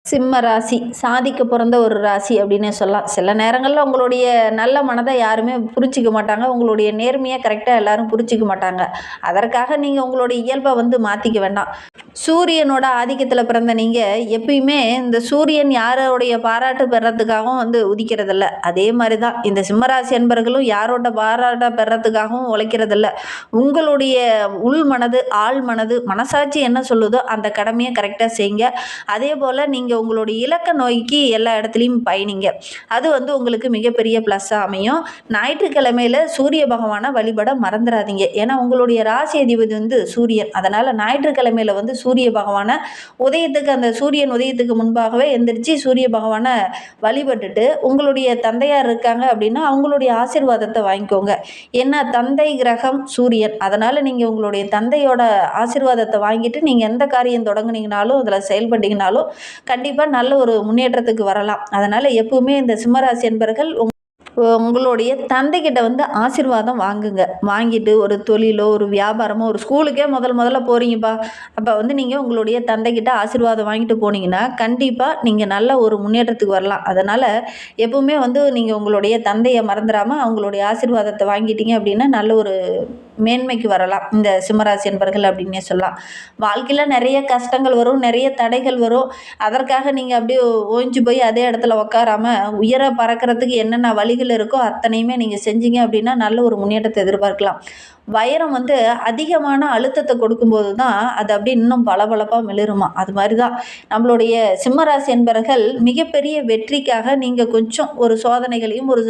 சிம்ம ராசி சாதிக்க பிறந்த ஒரு ராசி அப்படின்னே சொல்லலாம். சில நேரங்களில் உங்களுடைய நல்ல மனதை யாருமே புரிஞ்சிக்க மாட்டாங்க. உங்களுடைய நேர்மையை கரெக்டாக எல்லாரும் புரிஞ்சிக்க மாட்டாங்க. அதற்காக நீங்கள் உங்களுடைய இயல்பை மாற்றிக்க வேண்டாம். சூரியனோட ஆதிக்கத்தில் பிறந்த நீங்கள் எப்பயுமே இந்த சூரியன் யாரோடைய பாராட்டு பெறத்துக்காகவும் உதிக்கிறதில்ல. அதே மாதிரி தான் இந்த சிம்மராசி என்பர்களும் யாரோட பாராட்ட பெறத்துக்காகவும் உழைக்கிறதில்ல. உங்களுடைய உள் மனது, ஆள் மனது, மனசாட்சி என்ன சொல்லுதோ அந்த கடமையை கரெக்டாக செய்யுங்க. அதே போல் நீங்கள் உங்களுடைய இலக்க நோய்க்கு எல்லா இடத்துலையும் பயணிங்க. அது உங்களுக்கு மிகப்பெரிய ப்ளஸ்ஸாக அமையும். ஞாயிற்றுக்கிழமையில் சூரிய பகவானை வழிபட மறந்துடாதீங்க. ஏன்னா உங்களுடைய ராசி அதிபதி சூரியன். அதனால் ஞாயிற்றுக்கிழமையில் சூரிய பகவானை உதயத்துக்கு, அந்த சூரியன் உதயத்துக்கு முன்பாகவே எந்திரிச்சு சூரிய பகவானை வழிபட்டுட்டு உங்களுடைய தந்தையார் இருக்காங்க அப்படின்னா அவங்களுடைய ஆசீர்வாதத்தை வாங்கிக்கோங்க. ஏன்னா தந்தை கிரகம் சூரியன். அதனால் நீங்கள் உங்களுடைய தந்தையோட ஆசீர்வாதத்தை வாங்கிட்டு நீங்கள் எந்த காரியம் தொடங்குனீங்கனாலும் அதில் செயல்பட்டீங்கனாலும் கண்டிப்பாக நல்ல ஒரு முன்னேற்றத்துக்கு வரலாம். அதனால் எப்பவுமே இந்த சிம்மராசி என்பர்கள் உங்களுடைய தந்தைக்கிட்ட ஆசீர்வாதம் வாங்குங்க. வாங்கிட்டு ஒரு தொழிலோ ஒரு வியாபாரமோ ஒரு ஸ்கூலுக்கே முதல்ல போகிறீங்கப்பா, அப்போ நீங்கள் உங்களுடைய தந்தைக்கிட்ட ஆசீர்வாதம் வாங்கிட்டு போனீங்கன்னா கண்டிப்பாக நீங்கள் நல்ல ஒரு முன்னேற்றத்துக்கு வரலாம். அதனால் எப்பவுமே நீங்கள் உங்களுடைய தந்தையை மறந்துடாமல் அவங்களுடைய ஆசீர்வாதத்தை வாங்கிட்டீங்க அப்படின்னா நல்ல ஒரு மேன்மைக்கு வரலாம் இந்த சிம்மராசி என்பர்கள் அப்படின்னே சொல்லலாம். வாழ்க்கையில் நிறைய கஷ்டங்கள் வரும், நிறைய தடைகள் வரும். அதற்காக நீங்கள் அப்படியே ஓய்ஞ்சு போய் அதே இடத்துல உட்காராமல் உயர பறக்கிறதுக்கு என்னென்ன வழிகள் இருக்கோ அத்தனையுமே நீங்கள் செஞ்சீங்க அப்படின்னா நல்ல ஒரு முன்னேற்றத்தை எதிர்பார்க்கலாம். வைரம் அதிகமான அழுத்தத்தை கொடுக்கும்போது தான் அது அப்படி இன்னும் பளபளப்பாக மிளிருமா. அது மாதிரி தான் நம்மளுடைய சிம்மராசி என்பர்கள் மிகப்பெரிய வெற்றிக்காக நீங்கள் கொஞ்சம் ஒரு சோதனைகளையும் ஒரு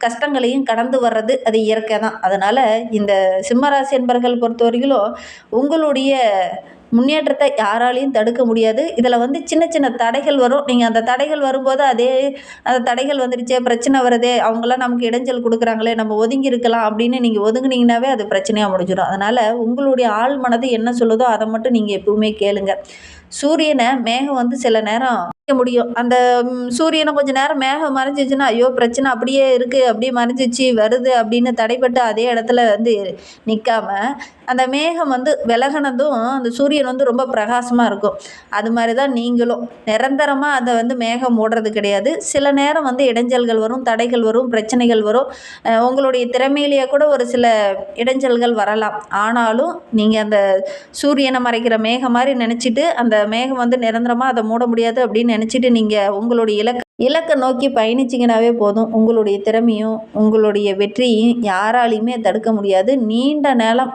கஷ்டங்களையும் கடந்து வர்றது அது இயற்கை தான். அதனால் இந்த சிம்மராசி என்பர்கள் பொறுத்தவரையிலும் உங்களுடைய முன்னேற்றத்தை யாராலையும் தடுக்க முடியாது. இதில் சின்ன சின்ன தடைகள் வரும். நீங்கள் அந்த தடைகள் வரும்போது அந்த தடைகள் வந்துடுச்சே, பிரச்சனை வருதே, அவங்களாம் நமக்கு இடைஞ்சல் கொடுக்குறாங்களே, நம்ம ஒதுங்கி இருக்கலாம் அப்படின்னு நீங்கள் ஒதுங்குனீங்கன்னாவே அது பிரச்சனையாக முடிஞ்சிடும். அதனால் உங்களுடைய ஆள் மனது என்ன சொல்லுதோ அதை மட்டும் நீங்கள் எப்பவுமே கேளுங்க. சூரியனை மேகம் சில நேரம் முடியும். அந்த சூரியனை கொஞ்சம் நேரம் மேகம் மறைஞ்சிச்சுன்னா ஐயோ பிரச்சனை அப்படியே இருக்குது, அப்படியே மறைஞ்சிச்சு வருது அப்படின்னு தடைப்பட்டு அதே இடத்துல நிற்காம அந்த மேகம் விலகினதும் அந்த சூரியன் ரொம்ப பிரகாசமாக இருக்கும். அது மாதிரி தான் நீங்களும் நிரந்தரமாக அதை மேகம் ஓடுறது கிடையாது. சில நேரம் இடைஞ்சல்கள் வரும், தடைகள் வரும், பிரச்சனைகள் வரும். உங்களுடைய திறமையிலேயே கூட ஒரு சில இடைஞ்சல்கள் வரலாம். ஆனாலும் நீங்கள் அந்த சூரியனை மறைக்கிற மேகம் மாதிரி நினச்சிட்டு அந்த மேகம் நிரந்தரமாக அதை மூட முடியாது அப்படின்னு நினச்சிட்டு நீங்கள் உங்களுடைய இலக்கை நோக்கி பயணிச்சிங்கனாவே போதும். உங்களுடைய திறமையும் உங்களுடைய வெற்றியும் யாராலையுமே தடுக்க முடியாது. நீண்ட நேரம்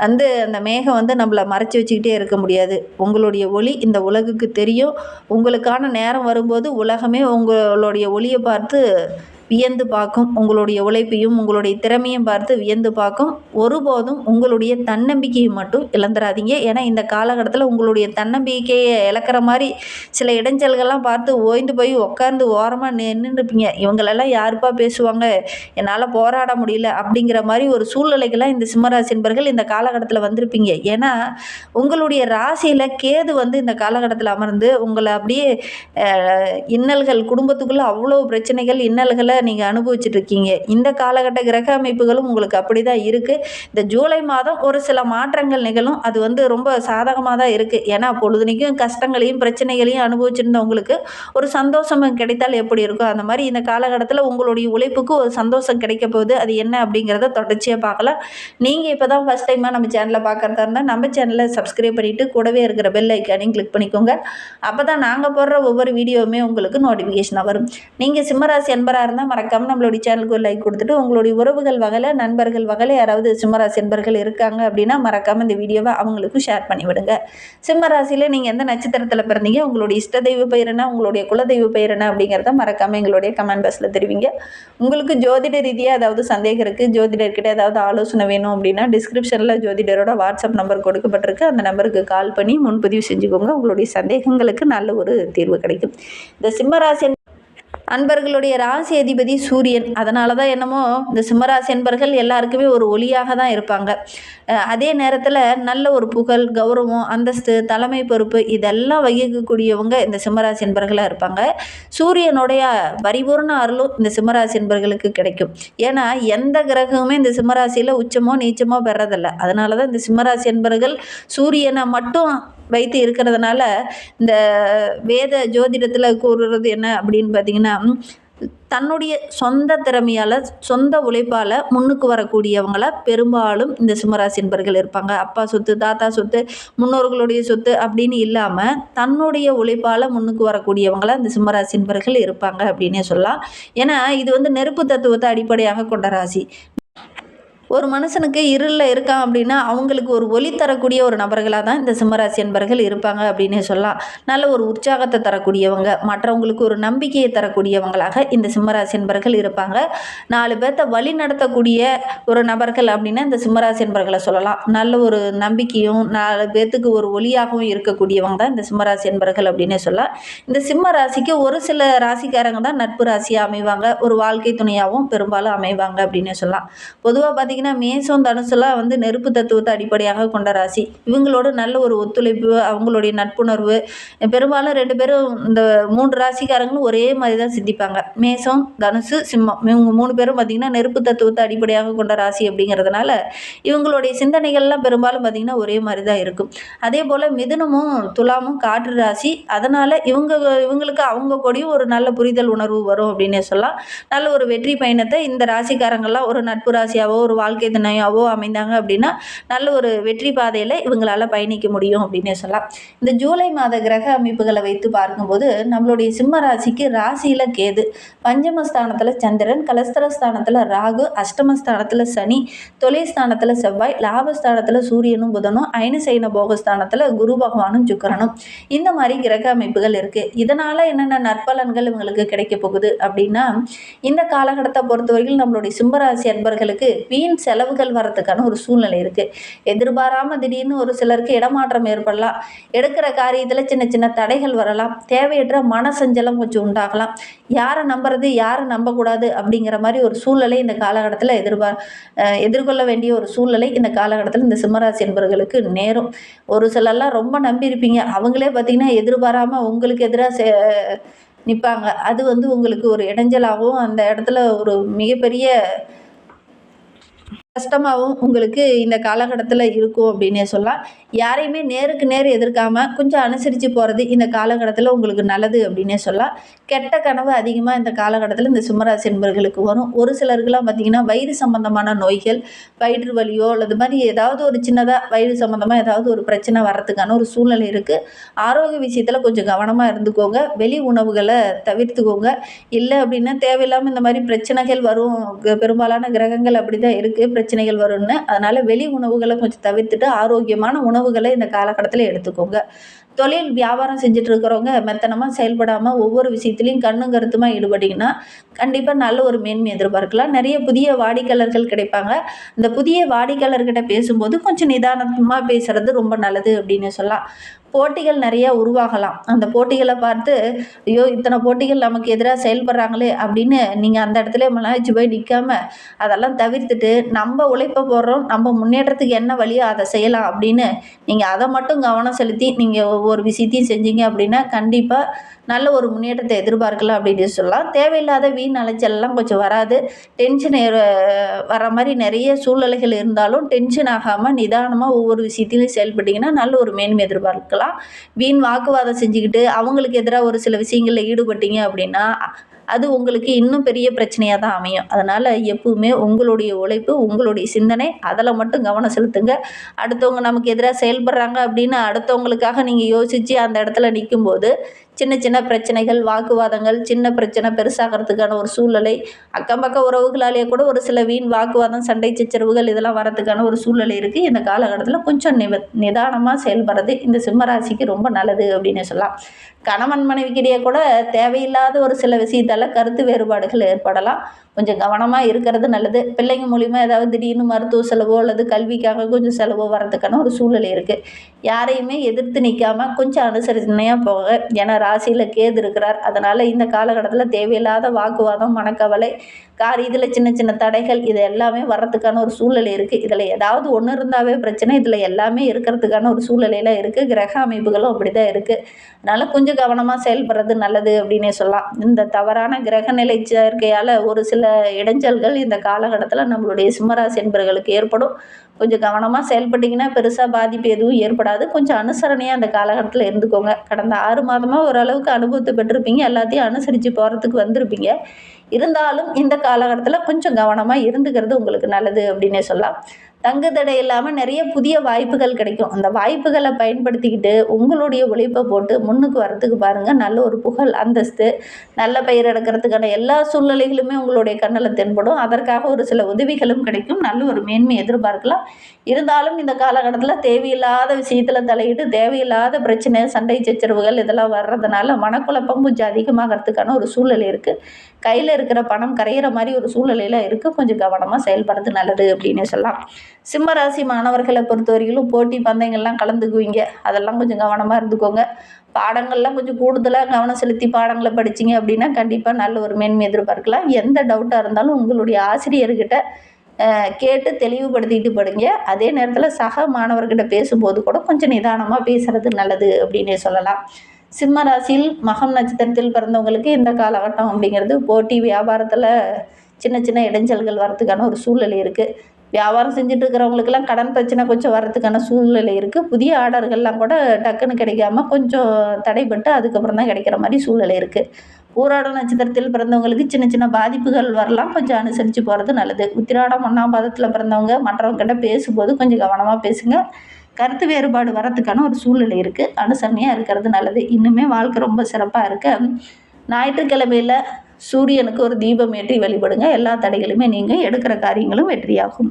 அந்த மேகம் நம்மளை மறைச்சி வச்சுக்கிட்டே இருக்க முடியாது. உங்களுடைய ஒளி இந்த உலகுக்கு தெரியும். உங்களுக்கான நேரம் வரும்போது உலகமே உங்களுடைய ஒளியை பார்த்து வியந்து பார்க்கும். உங்களுடைய உழைப்பையும் உங்களுடைய திறமையும் பார்த்து வியந்து பார்க்கும். ஒருபோதும் உங்களுடைய தன்னம்பிக்கையை மட்டும் இழந்துடாதீங்க. ஏன்னா இந்த காலகட்டத்தில் உங்களுடைய தன்னம்பிக்கையை இழக்கிற மாதிரி சில இடைஞ்சல்கள்லாம் பார்த்து ஓய்ந்து போய் உட்காந்து ஓரமாக நின்றுருப்பீங்க. இவங்களெல்லாம் யாருப்பா பேசுவாங்க, என்னால் போராட முடியல அப்படிங்கிற மாதிரி ஒரு சூழ்நிலைகள்லாம் இந்த சிம்மராசி என்பர்கள் இந்த காலகட்டத்தில் வந்திருப்பீங்க. ஏன்னா உங்களுடைய ராசியில் கேது இந்த காலகட்டத்தில் அமர்ந்து உங்களை அப்படியே இன்னல்கள், குடும்பத்துக்குள்ளே அவ்வளோ பிரச்சனைகள் இன்னல்களை நீங்கள் அனுபவிச்சுட்டு இருக்கீங்க. இந்த காலகட்ட கிரக அமைப்புகளும் உங்களுக்கு அப்படி தான் இருக்குது. இந்த ஜூலை மாதம் ஒரு சில மாற்றங்கள் நிகழும். அது ரொம்ப சாதகமாக தான் இருக்குது. ஏன்னா பொழுதுனைக்கும் கஷ்டங்களையும் பிரச்சனைகளையும் அனுபவிச்சிருந்தவங்களுக்கு ஒரு சந்தோஷம் கிடைத்தால் எப்படி இருக்கும், அந்த மாதிரி இந்த காலகட்டத்தில் உங்களுடைய உழைப்புக்கு ஒரு சந்தோஷம் கிடைக்க போகுது. அது என்ன அப்படிங்கிறத தொடர்ச்சியாக பார்க்கலாம். நீங்கள் இப்போ தான் ஃபஸ்ட் டைமாக நம்ம சேனலில் பார்க்குறதா இருந்தால் நம்ம சேனலை சப்ஸ்கிரைப் பண்ணிவிட்டு கூடவே இருக்கிற பெல் ஐக்கானையும் கிளிக் பண்ணிக்கோங்க. அப்போ தான் நாங்கள் போடுற ஒவ்வொரு வீடியோவுமே உங்களுக்கு நோட்டிஃபிகேஷனாக வரும். நீங்கள் சிம்மராசி என்பராக இருந்தால் மறக்காமல் நம்மளுடைய சேனலுக்கு ஒரு லைக் கொடுத்துட்டு உங்களுடைய உறவுகள் வகையில், நண்பர்கள் வகையில் யாராவது சிம்மராசி என்பர்கள் இருக்காங்க அப்படின்னா மறக்காமல் இந்த வீடியோவை அவங்களுக்கும் ஷேர் பண்ணிவிடுங்க. சிம்மராசியில் நீங்கள் எந்த நட்சத்திரத்தில் பிறந்தீங்க, உங்களுடைய இஷ்ட தெய்வ பெயர் என்ன, உங்களுடைய குலதெய்வ பெயர் என்ன அப்படிங்கிறத மறக்காமல் எங்களுடைய கமெண்ட் பாக்ஸில் தெரிவிங்க. உங்களுக்கு ஜோதிட ரீதியாக ஏதாவது சந்தேகம் இருக்குது, ஜோதிடர்கிட்ட ஏதாவது ஆலோசனை வேணும் அப்படின்னா டிஸ்கிரிப்ஷனில் ஜோதிடரோட வாட்ஸ்அப் நம்பர் கொடுக்கப்பட்டிருக்கு. அந்த நம்பருக்கு கால் பண்ணி முன்பதிவு செஞ்சுக்கோங்க. உங்களுடைய சந்தேகங்களுக்கு நல்ல ஒரு தீர்வு கிடைக்கும். இந்த சிம்மராசி அன்பர்களுடைய ராசி அதிபதி சூரியன். அதனால தான் என்னமோ இந்த சிம்மராசி அன்பர்கள் எல்லாருக்குமே ஒரு ஒளியாக தான் இருப்பாங்க. அதே நேரத்தில் நல்ல ஒரு புகழ், கௌரவம், அந்தஸ்து, தலைமை பொறுப்பு இதெல்லாம் வகிக்கக்கூடியவங்க இந்த சிம்மராசி அன்பர்களாக இருப்பாங்க. சூரியனுடைய பரிபூர்ண அருளும் இந்த சிம்மராசி அன்பர்களுக்கு கிடைக்கும். ஏன்னா எந்த கிரகமுமே இந்த சிம்மராசியில் உச்சமோ நீச்சமோ பெறதில்லை. அதனால தான் இந்த சிம்மராசி அன்பர்கள் சூரியனை மட்டும் வைத்து இருக்கிறதுனால இந்த வேத ஜோதிடத்தில் கூறுறது என்ன அப்படின்னு பார்த்தீங்கன்னா, தன்னுடைய சொந்த திறமையால் சொந்த உழைப்பால் முன்னுக்கு வரக்கூடியவங்கள பெரும்பாலும் இந்த சிம்மராசி என்பர்கள் இருப்பாங்க. அப்பா சொத்து, தாத்தா சொத்து, முன்னோர்களுடைய சொத்து அப்படின்னு இல்லாமல் தன்னுடைய உழைப்பால் முன்னுக்கு வரக்கூடியவங்கள இந்த சிம்மராசி என்பர்கள் இருப்பாங்க அப்படின்னே சொல்லலாம். ஏன்னா இது வந்து நெருப்பு தத்துவத்தை அடிப்படையாக கொண்ட ராசி. ஒரு மனுஷனுக்கு இருளில் இருக்கான் அப்படின்னா அவங்களுக்கு ஒரு ஒளி தரக்கூடிய ஒரு நபர்களாக தான் இந்த சிம்மராசி என்பர்கள் இருப்பாங்க அப்படின்னே சொல்லலாம். நல்ல ஒரு உற்சாகத்தை தரக்கூடியவங்க, மற்றவங்களுக்கு ஒரு நம்பிக்கையை தரக்கூடியவங்களாக இந்த சிம்மராசி என்பர்கள் இருப்பாங்க. 4 பேர்த்த வழி நடத்தக்கூடிய ஒரு நபர்கள் அப்படின்னா இந்த சிம்மராசி என்பர்களை சொல்லலாம். நல்ல ஒரு நம்பிக்கையும் 4 பேர்த்துக்கு ஒரு ஒளியாகவும் இருக்கக்கூடியவங்க தான் இந்த சிம்மராசி என்பர்கள் அப்படின்னே சொல்லலாம். இந்த சிம்ம ராசிக்கு ஒரு சில ராசிக்காரங்க தான் நட்பு ராசியாக அமைவாங்க, ஒரு வாழ்க்கை துணையாகவும் பெரும்பாலும் அமைவாங்க அப்படின்னே சொல்லலாம். பொதுவாக பார்த்தீங்கன்னா மேஷம் தனுசுலாம் வந்து நெருப்பு தத்துவத்தை அடிப்படையாக கொண்ட ராசி. இவங்களோட நல்ல ஒரு ஒத்துழைப்பு, அவங்களுடைய நட்புணர்வு, பெரும்பாலும் 2 பேரும் இந்த 3 ராசிக்காரங்களும் ஒரே மாதிரி தான் சிந்திப்பாங்க. மேஷம், தனுசு, சிம்மம் இவங்க 3 பேரும் பார்த்திங்கன்னா நெருப்பு தத்துவத்தை அடிப்படையாக கொண்ட ராசி அப்படிங்கிறதுனால இவங்களுடைய சிந்தனைகள்லாம் பெரும்பாலும் பார்த்திங்கன்னா ஒரே மாதிரி தான் இருக்கும். அதே போல் மிதுனமும் துலாமும் காற்று ராசி. அதனால் இவங்களுக்கு அவங்க கூடயும் ஒரு நல்ல புரிதல் உணர்வு வரும் அப்படின்னே சொல்லலாம். நல்ல ஒரு வெற்றி பயணத்தை இந்த ராசிக்காரங்கள்லாம் ஒரு நட்பு ராசியாவோ ஒரு வாழ்க்கை துணையாவோ அமைந்தாங்க அப்படின்னா நல்ல ஒரு வெற்றி பாதையில் இவங்களால பயணிக்க முடியும் அப்படின்னே சொல்லலாம். இந்த ஜூலை மாத கிரக அமைப்புகளை வைத்து பார்க்கும்போது நம்மளுடைய சிம்ம ராசிக்கு ராசியில் கேது, பஞ்சமஸ்தானத்தில் சந்திரன், கலஸ்தரஸ்தானத்தில் ராகு, அஷ்டமஸ்தானத்தில் சனி, தொழில் ஸ்தானத்தில் செவ்வாய், லாபஸ்தானத்தில் சூரியனும் புதனும், ஐனசைன போகஸ்தானத்தில் குரு பகவானும் சுக்கிரனும், இந்த மாதிரி கிரக அமைப்புகள் இருக்குது. இதனால் என்னென்ன நற்பலன்கள் இவங்களுக்கு கிடைக்க போகுது அப்படின்னா, இந்த காலகட்டத்தை பொறுத்தவரைக்கும் நம்மளுடைய சிம்மராசி அன்பர்களுக்கு வீண் செலவுகள் வரத்துக்கான ஒரு சூழ்நிலை இருக்குது. எதிர்பாராமல் திடீர்னு ஒரு சிலருக்கு இடமாற்றம் ஏற்படலாம், எடுக்கிற காரியத்தில் சின்ன சின்ன தடைகள் வரலாம், தேவையற்ற மனசஞ்சலம் கொஞ்சம் உண்டாகலாம், யாரை நம்புறது யாரை நம்பக்கூடாது அப்படிங்கிற மாதிரி ஒரு சூழ்நிலை இந்த காலகட்டத்தில் எதிர்கொள்ள வேண்டிய ஒரு சூழ்நிலை இந்த காலகட்டத்தில் இந்த சிம்மராசி என்பவர்களுக்கு நேரும். ஒரு சிலர்லாம் ரொம்ப நம்பியிருப்பீங்க, அவங்களே பார்த்திங்கன்னா எதிர்பாராமல் உங்களுக்கு எதிராக நிற்பாங்க. அது வந்து உங்களுக்கு ஒரு இடைஞ்சலாகவும் அந்த இடத்துல ஒரு மிகப்பெரிய கஷ்டமாகவும் உங்களுக்கு இந்த காலகட்டத்தில் இருக்கும் அப்படின்னே சொல்லலாம். யாரையுமே நேருக்கு நேர் எதிர்க்காமல் கொஞ்சம் அனுசரித்து போகிறது இந்த காலகட்டத்தில் உங்களுக்கு நல்லது அப்படின்னே சொல்லலாம். கெட்ட கனவு அதிகமாக இந்த காலகட்டத்தில் இந்த சிம்மராசி என்பவர்களுக்கு வரும். ஒரு சிலருக்குலாம் பார்த்திங்கன்னா வயிறு சம்பந்தமான நோய்கள், வயிற்று வலியோ அல்லது மாதிரி ஏதாவது ஒரு சின்னதாக வயிறு சம்பந்தமாக ஏதாவது ஒரு பிரச்சனை வர்றதுக்கான ஒரு சூழ்நிலை இருக்குது. ஆரோக்கிய விஷயத்தில் கொஞ்சம் கவனமாக இருந்துக்கோங்க, வெளி உணவுகளை தவிர்த்துக்கோங்க. இல்லை அப்படின்னா தேவையில்லாமல் இந்த மாதிரி பிரச்சனைகள் வரும். பெரும்பாலான கிரகங்கள் அப்படி தான் இருக்குது, பிரச்சனைகள் வரும்னு. அதனால் வெளி உணவுகளை கொஞ்சம் தவிர்த்துட்டு ஆரோக்கியமான உணவுகளை இந்த காலகட்டத்தில் எடுத்துக்கோங்க. தொழில் வியாபாரம் செஞ்சுட்டு இருக்கிறவங்க மெத்தனமாக செயல்படாமல் ஒவ்வொரு விஷயத்துலையும் கண்ணும் கருத்துமாக ஈடுபட்டிங்கன்னா கண்டிப்பாக நல்ல ஒரு மேன்மை எதிர்பார்க்கலாம். நிறைய புதிய வாடிக்கையாளர்கள் கிடைப்பாங்க. இந்த புதிய வாடிக்கையாளர்கிட்ட பேசும்போது கொஞ்சம் நிதானமாக பேசுகிறது ரொம்ப நல்லது அப்படின்னு சொல்லலாம். போட்டிகள் நிறையா உருவாகலாம். அந்த போட்டிகளை பார்த்து ஐயோ இத்தனை போட்டிகள் நமக்கு எதிராக செயல்படுறாங்களே அப்படின்னு நீங்கள் அந்த இடத்துல மலாய்ச்சி போய் நிற்காம அதெல்லாம் தவிர்த்துட்டு நம்ம உழைப்பை போடுறோம், நம்ம முன்னேற்றத்துக்கு என்ன வழியோ அதை செய்யலாம் அப்படின்னு நீங்கள் அதை மட்டும் கவனம் செலுத்தி நீங்கள் ஒவ்வொரு விஷயத்தையும் செஞ்சீங்க அப்படின்னா கண்டிப்பாக நல்ல ஒரு முன்னேற்றத்தை எதிர்பார்க்கலாம் அப்படின்னு சொல்லலாம். தேவையில்லாத வீண் அலைச்சல்லாம் கொஞ்சம் வராது. டென்ஷன் வர மாதிரி நிறைய சூழ்நிலைகள் இருந்தாலும் டென்ஷன் ஆகாமல் நிதானமாக ஒவ்வொரு விஷயத்திலையும் செயல்பட்டிங்கன்னா நல்ல ஒரு மேன்மை எதிர்பார்க்கலாம். வீண் வாக்குவாதம் செஞ்சுக்கிட்டு அவங்களுக்கு எதிராக ஒரு சில விஷயங்களில் ஈடுபட்டீங்க அப்படின்னா அது உங்களுக்கு இன்னும் பெரிய பிரச்சனையாக தான் அமையும். அதனால் எப்பவுமே உங்களுடைய உழைப்பு, உங்களுடைய சிந்தனை அதில் மட்டும் கவனம் செலுத்துங்க. அடுத்தவங்க நமக்கு எதிராக செயல்படுறாங்க அப்படின்னு அடுத்தவங்களுக்காக நீங்கள் யோசித்து அந்த இடத்துல நிற்கும்போது சின்ன சின்ன பிரச்சனைகள், வாக்குவாதங்கள், சின்ன பிரச்சனை பெருசாகிறதுக்கான ஒரு சூழ்நிலை, அக்கம் பக்கம் உறவுகளாலேயே கூட ஒரு சில வீண் வாக்குவாதம், சண்டை சச்சரவுகள் இதெல்லாம் வரதுக்கான ஒரு சூழ்நிலை இருக்குது. இந்த காலகட்டத்தில் கொஞ்சம் நிதானமாக செயல்படுறது இந்த சிம்மராசிக்கு ரொம்ப நல்லது அப்படின்னு சொல்லலாம். கணவன் மனைவிக்கிடையே கூட தேவையில்லாத ஒரு சில விஷயத்தால் கருத்து வேறுபாடுகள் ஏற்படலாம். கொஞ்சம் கவனமாக இருக்கிறது நல்லது. பிள்ளைங்க மூலிமா ஏதாவது திடீர்னு மருத்துவ செலவோ அல்லது கல்விக்காக கொஞ்சம் செலவோ வரதுக்கான ஒரு சூழ்நிலை இருக்குது. யாரையுமே எதிர்த்து நிற்காமல் கொஞ்சம் அனுசரணையாக போக. ஏன்னா ராசியில் கேது இருக்கிறார். அதனால் இந்த காலகட்டத்தில் தேவையில்லாத வாக்குவாதம், மனக்கவலை, இதில் சின்ன சின்ன தடைகள் இது எல்லாமே வர்றதுக்கான ஒரு சூழ்நிலை இருக்குது. இதில் ஏதாவது ஒன்று இருந்தாவே பிரச்சனை, இதில் எல்லாமே இருக்கிறதுக்கான ஒரு சூழ்நிலையில் இருக்குது. கிரக அமைப்புகளும் அப்படி தான் இருக்குது. அதனால் கொஞ்சம் கவனமாக செயல்படுறது நல்லது அப்படின்னே சொல்லலாம். இந்த தவறான கிரக நிலை சேர்க்கையால் ஒரு சில சில இடைஞ்சல்கள் இந்த காலகட்டத்தில் நம்மளுடைய சிம்மராசி என்பர்களுக்கு ஏற்படும். கொஞ்சம் கவனமாக செயல்பட்டிங்கன்னா பெருசாக பாதிப்பு எதுவும் ஏற்படாது. கொஞ்சம் அனுசரணையாக அந்த காலகட்டத்தில் இருந்துக்கோங்க. கடந்த 6 மாதமாக ஓரளவுக்கு அனுபவத்தை பெற்றிருப்பீங்க. எல்லாத்தையும் அனுசரித்து போகிறதுக்கு வந்திருப்பீங்க. இருந்தாலும் இந்த காலகட்டத்தில் கொஞ்சம் கவனமாக இருந்துக்கிறது உங்களுக்கு நல்லது அப்படின்னே சொல்லலாம். தங்கு தடை இல்லாமல் நிறைய புதிய வாய்ப்புகள் கிடைக்கும். அந்த வாய்ப்புகளை பயன்படுத்திக்கிட்டு உங்களுடைய உழைப்பை போட்டு முன்னுக்கு வரத்துக்கு பாருங்கள். நல்ல ஒரு புகழ், அந்தஸ்து, நல்ல பெயர் எடுக்கிறதுக்கான எல்லா சூழ்நிலைகளுமே உங்களுடைய கண்ணில் தென்படும். அதற்காக ஒரு சில உதவிகளும் கிடைக்கும். நல்ல ஒரு மேன்மை எதிர்பார்க்கலாம். இருந்தாலும் இந்த காலகட்டத்தில் தேவையில்லாத விஷயத்தில் தலையிட்டு தேவையில்லாத பிரச்சனை, சண்டை சச்சரவுகள் இதெல்லாம் வர்றதுனால மனக்குழப்பம் கொஞ்சம் அதிகமாகறதுக்கான ஒரு சூழ்நிலை இருக்குது. கையில் இருக்கிற பணம் கரையிற மாதிரி ஒரு சூழ்நிலையில் இருக்குது. கொஞ்சம் கவனமாக செயல்படுறது நல்லது அப்படின்னு சொல்லலாம். சிம்ம ராசி மாணவர்களை பொறுத்தவரையிலும் போட்டி பந்தயங்கள்லாம் கலந்துக்குவீங்க. அதெல்லாம் கொஞ்சம் கவனமாக இருந்துக்கோங்க. பாடங்கள்லாம் கொஞ்சம் கூடுதலாக கவனம் செலுத்தி பாடங்களை படிச்சிங்க அப்படின்னா கண்டிப்பாக நல்ல ஒரு மேன்மை எதிர்பார்க்கலாம். எந்த டவுட்டாக இருந்தாலும் உங்களுடைய ஆசிரியர்கிட்ட கேட்டு தெளிவுபடுத்திட்டு படிங்க. அதே நேரத்தில் சக மாணவர்கிட்ட பேசும்போது கூட கொஞ்சம் நிதானமாக பேசுகிறது நல்லது அப்படின்னே சொல்லலாம். சிம்ம ராசியில் மகம் நட்சத்திரத்தில் பிறந்தவங்களுக்கு இந்த காலகட்டம் அப்படிங்கிறது போட்டி வியாபாரத்தில் சின்ன சின்ன இடைஞ்சல்கள் வரத்துக்கான ஒரு சூழ்நிலை இருக்குது. வியாபாரம் செஞ்சுட்டு இருக்கிறவங்களுக்கெல்லாம் கடன் பிரச்சனை கொஞ்சம் வரத்துக்கான சூழ்நிலை இருக்குது. புதிய ஆர்டர்கள்லாம் கூட டக்குன்னு கிடைக்காம கொஞ்சம் தடைப்பட்டு அதுக்கப்புறம் தான் கிடைக்கிற மாதிரி சூழ்நிலை இருக்குது. பூராடம் நட்சத்திரத்தில் பிறந்தவங்களுக்கு சின்ன சின்ன பாதிப்புகள் வரலாம். கொஞ்சம் அனுசரித்து போகிறது நல்லது. உத்திராடம் 1ஆம் பாதத்தில் பிறந்தவங்க மற்றவங்ககிட்ட பேசும்போது கொஞ்சம் கவனமாக பேசுங்க. கருத்து வேறுபாடு வரத்துக்கான ஒரு சூழ்நிலை இருக்குது. அனுசரணையாக இருக்கிறது நல்லது. இன்னுமே வாழ்க்கை ரொம்ப சிறப்பாக இருக்க ஞாயிற்றுக்கிழமையில் சூரியனுக்கு ஒரு தீபம் ஏற்றி வழிபடுங்க. எல்லா தடைகளுமே நீங்கள் எடுக்கிற காரியங்களும் வெற்றியாகும்.